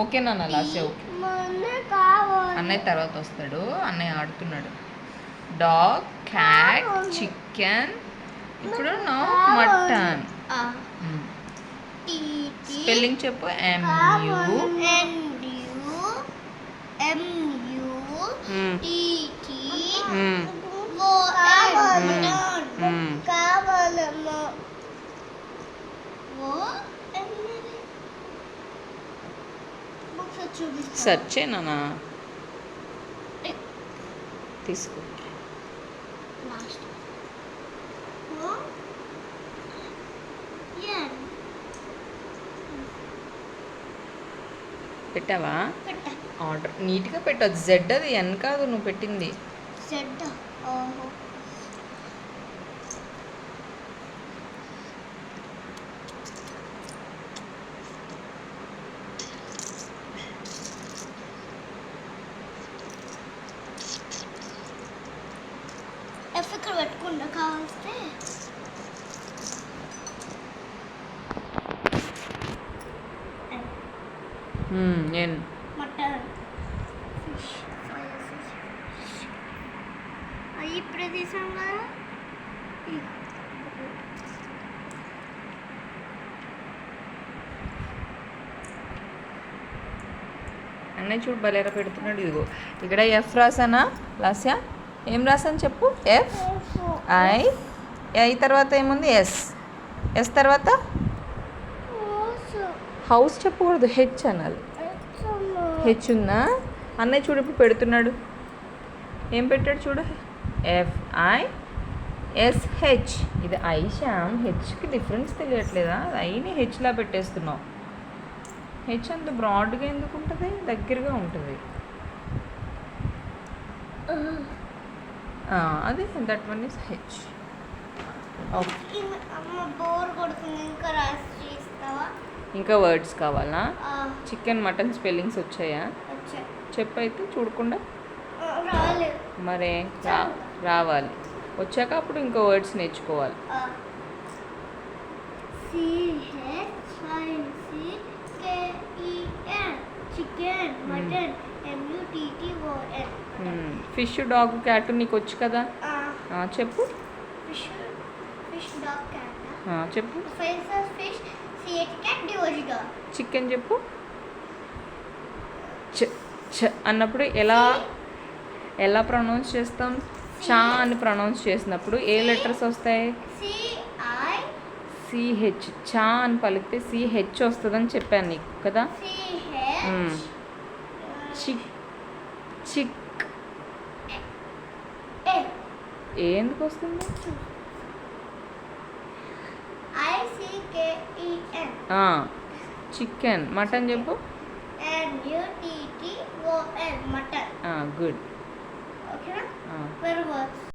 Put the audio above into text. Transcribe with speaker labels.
Speaker 1: Okay నాన్న last okay. అన్నయ్య తర్వాత వస్తాడు. అన్నయ్య ఆడుతున్నాడు. డాగ్, క్యాట్, చికెన్, ఇప్పుడు నో మటన్. స్పెల్లింగ్ చెప్పు. సెర్చ్ చేయనా తీసుకో. పెట్టావా? ఆర్డర్ నీట్గా పెట్టదు. జెడ్ అది ఎన్ కాదు నువ్వు పెట్టింది.
Speaker 2: ఇక్కడ పెట్టుకుంటా కావస్తే.
Speaker 1: నేను
Speaker 2: మటన్, ఫిష్, అవి ఇప్పుడే తీసాం కదా.
Speaker 1: అన్నయ్య చూడు బలేరా పెడుతున్నాడు. ఇదిగో ఇక్కడ ఎఫ్ రాసానా లాస్యా? ఏం రాసాను చెప్పు. ఎఫ్ ఐ తర్వాత ఏముంది? ఎస్. ఎస్ తర్వాత హౌస్ చెప్పకూడదు, హెచ్ అనాలి. హెచ్ ఉందా? అన్నయ్య చూడు ఇప్పుడు పెడుతున్నాడు. ఏం పెట్టాడు చూడు. FISH. ఇది ఐ శ్యామ్. హెచ్కి డిఫరెన్స్ తెలియట్లేదా? ఐని హెచ్లా పెట్టేస్తున్నావు. హెచ్ అంత బ్రాడ్గా ఎందుకు ఉంటుంది? దగ్గరగా ఉంటుంది అది. That one is H. Okay. ఇంకా వర్డ్స్ కావాలా? చికెన్, మటన్ స్పెల్లింగ్స్ వచ్చాయా? చెప్పైతే చూడకుండా. మరే రావాలి. వచ్చాక అప్పుడు ఇంకో వర్డ్స్ నేర్చుకోవాలి.
Speaker 2: Chicken, mutton, MUTTON.
Speaker 1: Fish, dog, cat నీకు వచ్చు కదా, చెప్పు.
Speaker 2: ఫిష్, డాగ్, క్యాట్
Speaker 1: చెప్పు.
Speaker 2: Fish, CAT, DOG.
Speaker 1: చికెన్ చెప్పు. చ అన్నప్పుడు ఎలా ప్రొనౌన్స్ చేస్తాం? చా అని ప్రొనౌన్స్ చేసినప్పుడు ఏ లెటర్స్ వస్తాయి? CH. చా అని పలికితే CH వస్తుందని చెప్పాను నీకు కదా. చిక్ ఎందుకు వస్తుంది?
Speaker 2: ICKEN.
Speaker 1: చికెన్. మటన్ చెప్పు.
Speaker 2: MUTTON. మటన్.
Speaker 1: గుడ్.
Speaker 2: ఓకేనా?